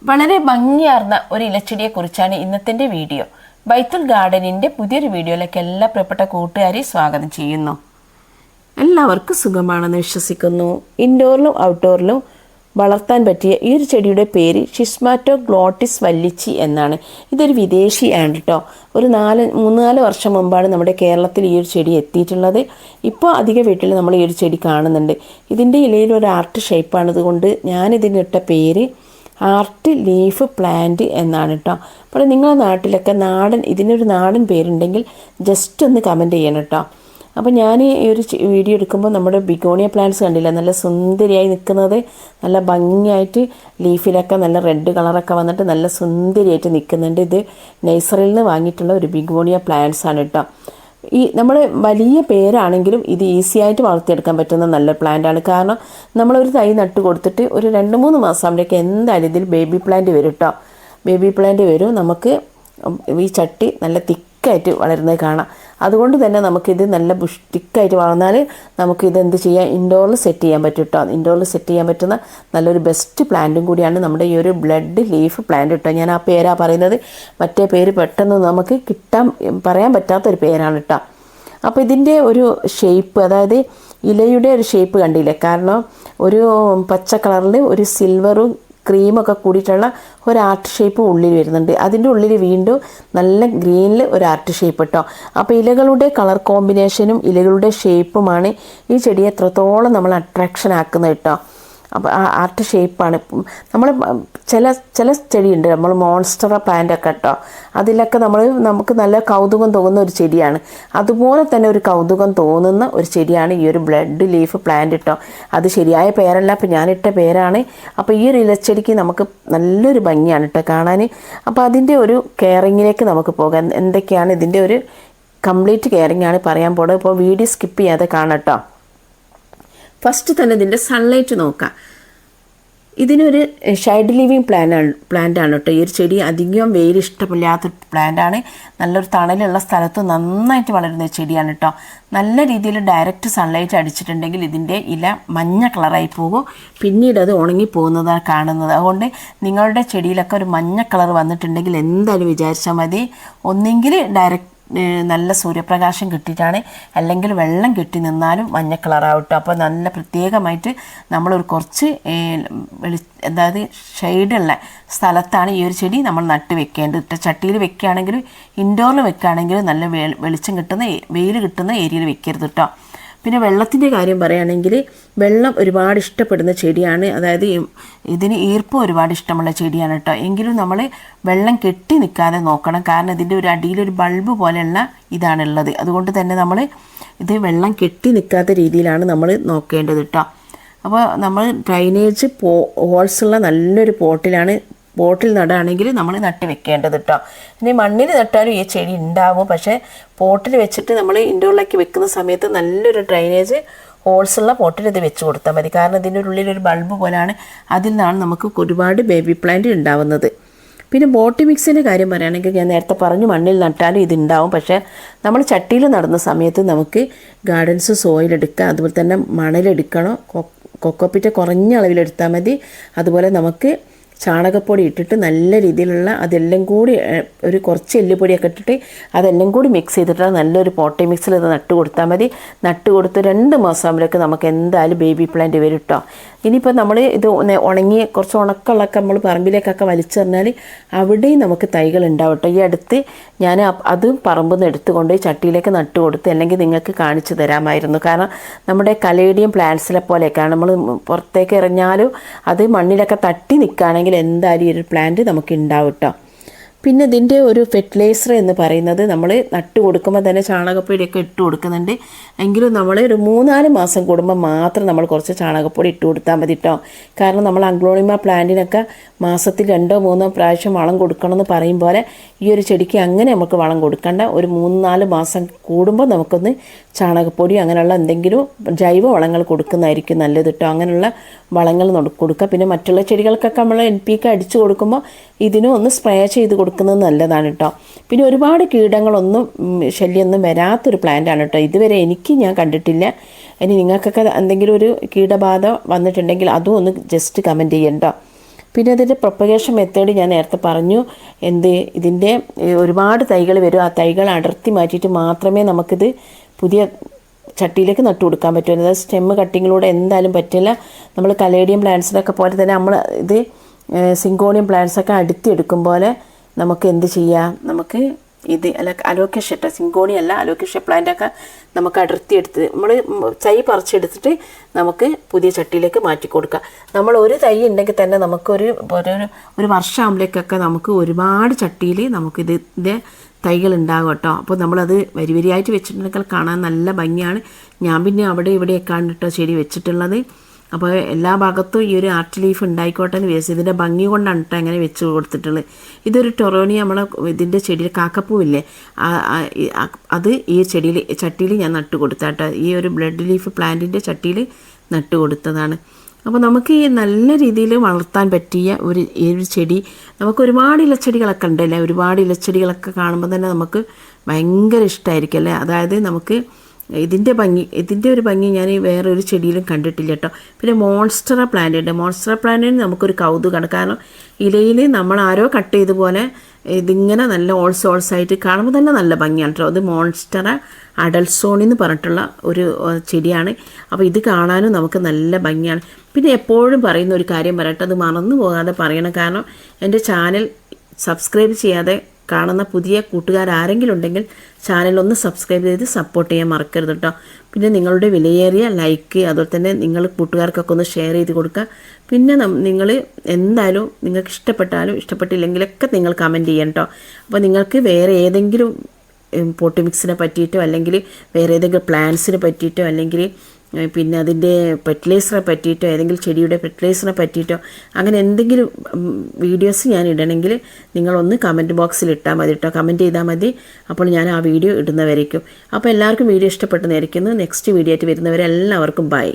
വളരെ ഭംഗിയാർന്ന ഒരു ഇലച്ചെടിയെക്കുറിച്ചാണ് ഇന്നത്തെ വീഡിയോ. ബൈത്തുൽ ഗാർഡനിൻ്റെ പുതിയൊരു വീഡിയോയിലേക്ക് എല്ലാ പ്രിയപ്പെട്ട കൂട്ടുകാരെയും സ്വാഗതം ചെയ്യുന്നു. എല്ലാവർക്കും സുഖമാണെന്ന് വിശ്വസിക്കുന്നു. ഇൻഡോറിലും ഔട്ട്ഡോറിലും വളർത്താൻ പറ്റിയ ഈ ഒരു ചെടിയുടെ പേര് ഷിസ്മാറ്റോഗ്ലോട്ടിസ് വല്ലിച്ചി എന്നാണ്. ഇതൊരു വിദേശിയാണ് കേട്ടോ. ഒരു 3-4 വർഷം മുമ്പാണ് നമ്മുടെ കേരളത്തിൽ ഈ ഒരു ചെടി എത്തിയിട്ടുള്ളത്. ഇപ്പോൾ അധിക വീട്ടിൽ നമ്മൾ ഈ ഒരു ചെടി കാണുന്നുണ്ട്. ഇതിൻ്റെ ഇലയിൽ ഒരു ആർട്ട് ഷേപ്പാണ്. അതുകൊണ്ട് ഞാനിതിനിട്ട പേര് ആർട്ട് ലീഫ് പ്ലാന്റ് എന്നാണ് കേട്ടോ. അപ്പോൾ നിങ്ങളുടെ നാട്ടിലൊക്കെ ഇതിനൊരു നാടൻ പേരുണ്ടെങ്കിൽ ജസ്റ്റ് ഒന്ന് കമൻറ്റ് ചെയ്യണം കേട്ടോ. അപ്പോൾ ഞാൻ ഈ ഒരു വീഡിയോ എടുക്കുമ്പോൾ നമ്മുടെ ബിഗോണിയ പ്ലാന്റ്സ് കണ്ടില്ല, നല്ല സുന്ദരിയായി നിൽക്കുന്നത്, നല്ല ഭംഗിയായിട്ട് ലീഫിലൊക്കെ നല്ല റെഡ് കളറൊക്കെ വന്നിട്ട് നല്ല സുന്ദരിയായിട്ട് നിൽക്കുന്നുണ്ട്. ഇത് നഴ്സറിയിൽ നിന്ന് വാങ്ങിയിട്ടുള്ള ഒരു ബിഗോണിയ പ്ലാന്റ്സ് ആണ് കേട്ടോ. ഈ നമ്മൾ വലിയ പേരാണെങ്കിലും ഇത് ഈസി ആയിട്ട് വളർത്തിയെടുക്കാൻ പറ്റുന്ന നല്ല പ്ലാന്റാണ്. കാരണം നമ്മളൊരു തൈ നട്ട് കൊടുത്തിട്ട് ഒരു 2-3 മാസം ആകുമ്പോഴേക്ക് എന്തായാലും ഇതിൽ ബേബി പ്ലാന്റ് വരും കേട്ടോ. ബേബി പ്ലാന്റ് വരും. നമുക്ക് ഈ ചട്ടി നല്ല തിക്കായിട്ട് വളരുന്നത് കാണാം. അതുകൊണ്ട് തന്നെ നമുക്കിത് നല്ല തിക്കായിട്ട് വളർന്നാൽ നമുക്കിത് എന്ത് ചെയ്യാം, ഇൻഡോറിൽ സെറ്റ് ചെയ്യാൻ പറ്റും കേട്ടോ. ഇൻഡോറിൽ സെറ്റ് ചെയ്യാൻ പറ്റുന്ന നല്ലൊരു ബെസ്റ്റ് പ്ലാന്റും കൂടിയാണ് നമ്മുടെ ഈ ഒരു ബ്ലഡ് ലീഫ് പ്ലാന്റ് കേട്ടോ. ഞാൻ ആ പേരാണ് പറയുന്നത്. മറ്റേ പേര് പെട്ടെന്ന് നമുക്ക് പറയാൻ പറ്റാത്തൊരു പേരാണ് കേട്ടോ. അപ്പോൾ ഇതിൻ്റെ ഒരു ഷേപ്പ്, അതായത് ഇലയുടെ ഒരു ഷേപ്പ് കണ്ടില്ലേ, കാരണം ഒരു പച്ച കളറിൽ ഒരു സിൽവറും ക്രീമൊക്കെ കൂടിയിട്ടുള്ള ഒരു ആർട്ട് ഷേപ്പ് ഉള്ളിൽ വരുന്നുണ്ട്. അതിൻ്റെ ഉള്ളിൽ വീണ്ടും നല്ല ഗ്രീനിൽ ഒരു ആർട്ട് ഷേപ്പ് കേട്ടോ. അപ്പോൾ ഇലകളുടെ കളർ കോമ്പിനേഷനും ഇലകളുടെ ഷേപ്പുമാണ് ഈ ചെടിയെ എത്രത്തോളം നമ്മൾ അട്രാക്ഷൻ ആക്കുന്നത് കേട്ടോ. അപ്പോൾ ആ ആർട്ട് ഷേപ്പാണ്. നമ്മൾ ചില ചെടിയുണ്ട്, നമ്മൾ മോൺസ്റ്റർ പ്ലാന്റൊക്കെ കേട്ടോ, അതിലൊക്കെ നമുക്ക് നല്ല കൗതുകം തോന്നുന്ന ഒരു ചെടിയാണ്. അതുപോലെ തന്നെ ഒരു കൗതുകം തോന്നുന്ന ഒരു ചെടിയാണ് ഈ ഒരു ബ്ലഡ് ലീഫ് പ്ലാന്റ് കേട്ടോ. അത് ശരിയായ പേരല്ല, അപ്പോൾ ഞാനിട്ട പേരാണ്. അപ്പോൾ ഈ ഒരു ഇലച്ചെടിക്ക് നമുക്ക് നല്ലൊരു ഭംഗിയാണ് കേട്ടോ കാണാൻ. അപ്പോൾ അതിൻ്റെ ഒരു കെയറിങ്ങിലേക്ക് നമുക്ക് പോകാം. എന്തൊക്കെയാണ് ഇതിൻ്റെ ഒരു കംപ്ലീറ്റ് കെയറിങ് ആണ് പറയാൻ പോകുന്നത്. ഇപ്പോൾ വീഡിയോ സ്കിപ്പ് ചെയ്യാതെ കാണാം കേട്ടോ. ഫസ്റ്റ് തന്നെ ഇതിൻ്റെ സൺലൈറ്റ് നോക്കാം. ഇതിനൊരു ഷൈഡ് ലിവിങ് പ്ലാന്റ് ആണ് കേട്ടോ. ഈ ഒരു ചെടി അധികം വെയിൽ ഇഷ്ടമില്ലാത്തൊരു പ്ലാന്റാണ്. നല്ലൊരു തണലുള്ള സ്ഥലത്ത് നന്നായിട്ട് വളരുന്ന ചെടിയാണ് കേട്ടോ. നല്ല രീതിയിൽ ഡയറക്റ്റ് സൺലൈറ്റ് അടിച്ചിട്ടുണ്ടെങ്കിൽ ഇതിൻ്റെ ഇല മഞ്ഞ കളറായി പോകും. പിന്നീട് അത് ഉണങ്ങി പോകുന്നതാണ് കാണുന്നത്. അതുകൊണ്ട് നിങ്ങളുടെ ചെടിയിലൊക്കെ ഒരു മഞ്ഞ കളർ വന്നിട്ടുണ്ടെങ്കിൽ എന്തായാലും വിചാരിച്ചാൽ മതി, ഒന്നെങ്കിൽ ഡയറക്റ്റ് നല്ല സൂര്യപ്രകാശം കിട്ടിയിട്ടാണ്, അല്ലെങ്കിൽ വെള്ളം കെട്ടി നിന്നാലും മഞ്ഞ കളറാവട്ടോ. അപ്പോൾ നല്ല പ്രത്യേകമായിട്ട് നമ്മളൊരു കുറച്ച് അതായത് ഷെയ്ഡുള്ള സ്ഥലത്താണ് ഈ ഒരു ചെടി നമ്മൾ നട്ട് വെക്കേണ്ടത്. ചട്ടിയിൽ വെക്കുകയാണെങ്കിലും ഇൻഡോറിൽ വെക്കുകയാണെങ്കിലും നല്ല വെളിച്ചം കിട്ടുന്ന വെയിൽ കിട്ടുന്ന ഏരിയയിൽ വെക്കരുത് കേട്ടോ. പിന്നെ വെള്ളത്തിൻ്റെ കാര്യം പറയുകയാണെങ്കിൽ വെള്ളം ഒരുപാട് ഇഷ്ടപ്പെടുന്ന ചെടിയാണ്. അതായത് ഇതിന് ഈർപ്പം ഒരുപാട് ഇഷ്ടമുള്ള ചെടിയാണ് കേട്ടോ. എങ്കിലും നമ്മൾ വെള്ളം കെട്ടി നിൽക്കാതെ നോക്കണം. കാരണം ഇതിൻ്റെ ഒരു അടിയിലൊരു ബൾബ് പോലെയുള്ള ഇതാണുള്ളത്. അതുകൊണ്ട് തന്നെ നമ്മൾ ഇത് വെള്ളം കെട്ടി നിൽക്കാത്ത രീതിയിലാണ് നമ്മൾ നോക്കേണ്ടത് കേട്ടോ. അപ്പോൾ നമ്മൾ ഡ്രൈനേജ് ഹോൾസുള്ള നല്ലൊരു പോട്ടിൽ നടുകയാണെങ്കിൽ നമ്മൾ നട്ട് വെക്കേണ്ടത് കേട്ടോ. ഇനി മണ്ണിൽ നട്ടാലും ഈ ചെടി ഉണ്ടാവും. പക്ഷേ പോട്ടിൽ വെച്ചിട്ട് നമ്മൾ ഇൻഡോറിലേക്ക് വെക്കുന്ന സമയത്ത് നല്ലൊരു ഡ്രൈനേജ് ഹോൾസുള്ള പോട്ടിൽ ഇത് വെച്ച് കൊടുത്താൽ മതി. കാരണം ഇതിൻ്റെ ഉള്ളിലൊരു ബൾബ് പോലെയാണ്. അതിൽ നിന്നാണ് നമുക്ക് ഒരുപാട് ബേബി പ്ലാന്റ് ഉണ്ടാവുന്നത്. പിന്നെ ബോട്ടി മിക്സിൻ്റെ കാര്യം പറയുകയാണെങ്കിൽ ഞാൻ നേരത്തെ പറഞ്ഞു, മണ്ണിൽ നട്ടാലും ഇതുണ്ടാവും. പക്ഷേ നമ്മൾ ചട്ടിയിൽ നടുന്ന സമയത്ത് നമുക്ക് ഗാർഡൻസ് സോയിൽ എടുക്കുക, അതുപോലെ തന്നെ മണലെടുക്കണം. കൊക്കോപ്പിറ്റ് കുറഞ്ഞ അളവിലെടുത്താൽ മതി. അതുപോലെ നമുക്ക് ചാണകപ്പൊടി ഇട്ടിട്ട് നല്ല രീതിയിലുള്ള അതെല്ലാം കൂടി ഒരു കുറച്ച് എല്ലുപൊടിയൊക്കെ ഇട്ടിട്ട് അതെല്ലാം കൂടി മിക്സ് ചെയ്തിട്ട് നല്ലൊരു പോട്ടി മിക്സിൽ ഇത് നട്ട് കൊടുത്താൽ മതി. നട്ട് കൊടുത്ത് 2 മാസം ആകുമ്പോഴേക്ക് നമുക്ക് എന്തായാലും ബേബി പ്ലാന്റ് വരും കേട്ടോ. ഇനിയിപ്പോൾ നമ്മൾ ഇത് ഉണങ്ങി കുറച്ച് ഉണക്കമുള്ളൊക്കെ നമ്മൾ പറമ്പിലേക്കൊക്കെ വലിച്ചെറിഞ്ഞാൽ അവിടെയും നമുക്ക് തൈകൾ ഉണ്ടാവും കേട്ടോ. ഈ അടുത്ത് ഞാൻ അതും പറമ്പിൽ നിന്ന് എടുത്തുകൊണ്ട് ചട്ടിയിലേക്ക് നട്ട് കൊടുത്ത്, അല്ലെങ്കിൽ നിങ്ങൾക്ക് കാണിച്ചു തരാമായിരുന്നു. കാരണം നമ്മുടെ കലേഡിയം പ്ലാന്റ്സിലെ പോലെയൊക്കെയാണ്. നമ്മൾ പുറത്തേക്ക് എറിഞ്ഞാലും അത് മണ്ണിലൊക്കെ തട്ടി നിൽക്കുകയാണെങ്കിൽ എന്തായാലും ഈ ഒരു പ്ലാന്റ് നമുക്ക് ഉണ്ടാവും കേട്ടോ. പിന്നെ ഇതിൻ്റെ ഒരു ഫെർട്ടിലൈസർ എന്ന് പറയുന്നത് നമ്മൾ നട്ട് കൊടുക്കുമ്പോൾ തന്നെ ചാണകപ്പൊടിയൊക്കെ ഇട്ട് കൊടുക്കുന്നുണ്ട്. എങ്കിലും നമ്മൾ ഒരു 3-4 മാസം കൂടുമ്പോൾ മാത്രം നമ്മൾ കുറച്ച് ചാണകപ്പൊടി ഇട്ട് കൊടുത്താൽ മതി കേട്ടോ. കാരണം നമ്മൾ അഗ്ലോണിമ പ്ലാന്റിനൊക്കെ മാസത്തിൽ 2-3 പ്രാവശ്യം വളം കൊടുക്കണമെന്ന് പറയും പോലെ ഈ ഒരു ചെടിക്ക് അങ്ങനെ നമുക്ക് വളം കൊടുക്കേണ്ട. ഒരു 3-4 മാസം കൂടുമ്പോൾ നമുക്കൊന്ന് ചാണകപ്പൊടി അങ്ങനെയുള്ള എന്തെങ്കിലും ജൈവ വളങ്ങൾ കൊടുക്കുന്നതായിരിക്കും നല്ലത് കേട്ടോ. അങ്ങനെയുള്ള വളങ്ങൾ കൊടുക്കുക. പിന്നെ മറ്റുള്ള ചെടികൾക്കൊക്കെ നമ്മൾ NPK അടിച്ചു കൊടുക്കുമ്പോൾ ഇതിനും ഒന്ന് സ്പ്രേ ചെയ്ത് കൊടുക്കുന്നത് നല്ലതാണ് കേട്ടോ. പിന്നെ ഒരുപാട് കീടങ്ങളൊന്നും ശല്യമൊന്നും വരാത്തൊരു പ്ലാന്റാണ് കേട്ടോ. ഇതുവരെ ഞാൻ കണ്ടിട്ടില്ല. ഇനി നിങ്ങൾക്കൊക്കെ എന്തെങ്കിലും ഒരു കീടബാധ വന്നിട്ടുണ്ടെങ്കിൽ അതും ഒന്ന് ജസ്റ്റ് കമൻറ്റ് ചെയ്യണ്ടോ. പിന്നെ ഇതിൻ്റെ പ്രൊപ്പഗേഷൻ മെത്തേഡ് ഞാൻ നേരത്തെ പറഞ്ഞു. ഇതിൻ്റെ ഒരുപാട് തൈകൾ വരും. ആ തൈകൾ അടർത്തി മാറ്റിയിട്ട് മാത്രമേ നമുക്കിത് പുതിയ ചട്ടിയിലേക്ക് നട്ടു കൊടുക്കാൻ പറ്റും. അതായത് സ്റ്റെമ്മ് കട്ടിങ്ങിലൂടെ എന്തായാലും പറ്റില്ല. നമ്മൾ കലേഡിയം പ്ലാന്റ്സിനൊക്കെ പോലെ തന്നെ നമ്മൾ ഇത് സിങ്കോണിയം പ്ലാന്റ്സൊക്കെ അടുത്തെടുക്കും പോലെ നമുക്ക് എന്ത് ചെയ്യാം, നമുക്ക് ഇത് അലോക്കേഷ്യ സിങ്കോണി അല്ല അലോക്കേഷ്യ പ്ലാന്റൊക്കെ നമുക്ക് അടർത്തിയെടുത്ത് നമ്മൾ തൈ പറിച്ചെടുത്തിട്ട് നമുക്ക് പുതിയ ചട്ടിയിലേക്ക് മാറ്റി കൊടുക്കാം. നമ്മൾ ഒരു തൈ ഉണ്ടെങ്കിൽ തന്നെ നമുക്കൊരു വർഷമാകുമ്പോഴേക്കൊക്കെ നമുക്ക് ഒരുപാട് ചട്ടിയിൽ നമുക്കിതിൻ്റെ തൈകൾ ഉണ്ടാകും കേട്ടോ. അപ്പോൾ നമ്മളത് വരിയായിട്ട് വെച്ചിട്ടുണ്ടെങ്കിൽ കാണാൻ നല്ല ഭംഗിയാണ്. ഞാൻ പിന്നെ അവിടെ ഇവിടെയൊക്കെയാണ് കേട്ടോ ചെടി വെച്ചിട്ടുള്ളത്. അപ്പോൾ എല്ലാ ഭാഗത്തും ഈ ഒരു ആർട്ട് ലീഫ് ഉണ്ടായിക്കോട്ടെ എന്ന് വിചാരിച്ചു. ഇതിൻ്റെ ഭംഗി കൊണ്ടാണ് കേട്ടോ അങ്ങനെ വെച്ച് കൊടുത്തിട്ടുള്ളത്. ഇതൊരു ടൊറോണി നമ്മളെ ഇതിൻ്റെ ചെടിയിൽ കാക്കപ്പൂവില്ലേ, അത് ഈ ചട്ടിയിൽ ഞാൻ നട്ട് കൊടുത്താട്ടോ. ഈ ഒരു ബ്ലഡ് ലീഫ് പ്ലാന്റിൻ്റെ ചട്ടിയിൽ നട്ട് കൊടുത്തതാണ്. അപ്പോൾ നമുക്ക് ഈ നല്ല രീതിയിൽ വളർത്താൻ പറ്റിയ ഈ ഒരു ചെടി, നമുക്ക് ഒരുപാട് ഇലച്ചെടികളൊക്കെ ഉണ്ടല്ലേ, ഒരുപാട് ഇലച്ചെടികളൊക്കെ കാണുമ്പോൾ തന്നെ നമുക്ക് ഭയങ്കര ഇഷ്ടമായിരിക്കും അല്ലേ. അതായത് നമുക്ക് ഇതിൻ്റെ ഒരു ഭംഗി ഞാൻ വേറൊരു ചെടിയിലും കണ്ടിട്ടില്ല കേട്ടോ. പിന്നെ മോൺസ്റ്ററ പ്ലാന്റ് ഉണ്ട്. മോൺസ്റ്ററ പ്ലാന്റിന് നമുക്കൊരു കൗതുകമാണ്. കാരണം ഇലയിൽ നമ്മൾ ആരോ കട്ട് ചെയ്ത പോലെ ഇതിങ്ങനെ നല്ല ഓൾസായിട്ട് കാണുമ്പോൾ തന്നെ നല്ല ഭംഗിയാണ് കേട്ടോ. അത് മോൺസ്റ്ററ അഡൽസോണി എന്ന് പറഞ്ഞിട്ടുള്ള ഒരു ചെടിയാണ്. അപ്പോൾ ഇത് കാണാനും നമുക്ക് നല്ല ഭംഗിയാണ്. പിന്നെ എപ്പോഴും പറയുന്ന ഒരു കാര്യം പറയട്ടെ, അത് മറന്നു പോകാതെ പറയണം. കാരണം എൻ്റെ ചാനൽ സബ്സ്ക്രൈബ് ചെയ്യാതെ കാണുന്ന പുതിയ കൂട്ടുകാരാരെങ്കിലും ഉണ്ടെങ്കിൽ ചാനലൊന്ന് സബ്സ്ക്രൈബ് ചെയ്ത് സപ്പോർട്ട് ചെയ്യാൻ മറക്കരുത് കേട്ടോ. പിന്നെ നിങ്ങളുടെ വിലയേറിയ ലൈക്ക്, അതുപോലെ തന്നെ നിങ്ങൾ കൂട്ടുകാർക്കൊക്കെ ഒന്ന് ഷെയർ ചെയ്ത് കൊടുക്കുക. പിന്നെ നിങ്ങൾ എന്തായാലും നിങ്ങൾക്ക് ഇഷ്ടപ്പെട്ടാലും ഇഷ്ടപ്പെട്ടില്ലെങ്കിലൊക്കെ നിങ്ങൾ കമൻറ്റ് ചെയ്യണം കേട്ടോ. അപ്പോൾ നിങ്ങൾക്ക് വേറെ ഏതെങ്കിലും പോട്ടി മിക്സിനെ പറ്റിയിട്ടോ അല്ലെങ്കിൽ വേറെ ഏതെങ്കിലും പ്ലാന്റ്സിനെ പറ്റിയിട്ടോ അല്ലെങ്കിൽ പിന്നെ അതിൻ്റെ ഫെർട്ടിലൈസറെ പറ്റിയിട്ടോ ഏതെങ്കിലും ചെടിയുടെ ഫെർട്ടിലൈസറിനെ പറ്റിയിട്ടോ അങ്ങനെ എന്തെങ്കിലും വീഡിയോസ് ഞാൻ ഇടണമെങ്കിൽ നിങ്ങളൊന്ന് കമൻറ്റ് ബോക്സിൽ ഇട്ടാൽ മതി കേട്ടോ. കമൻറ്റ് ചെയ്താൽ മതി. അപ്പോൾ ഞാൻ ആ വീഡിയോ ഇടുന്നവരേക്കും. അപ്പോൾ എല്ലാവർക്കും വീഡിയോ ഇഷ്ടപ്പെട്ടെന്നായിരിക്കുന്നു. നെക്സ്റ്റ് വീഡിയോ ആയിട്ട് വരുന്നവരെ എല്ലാവർക്കും ബൈ.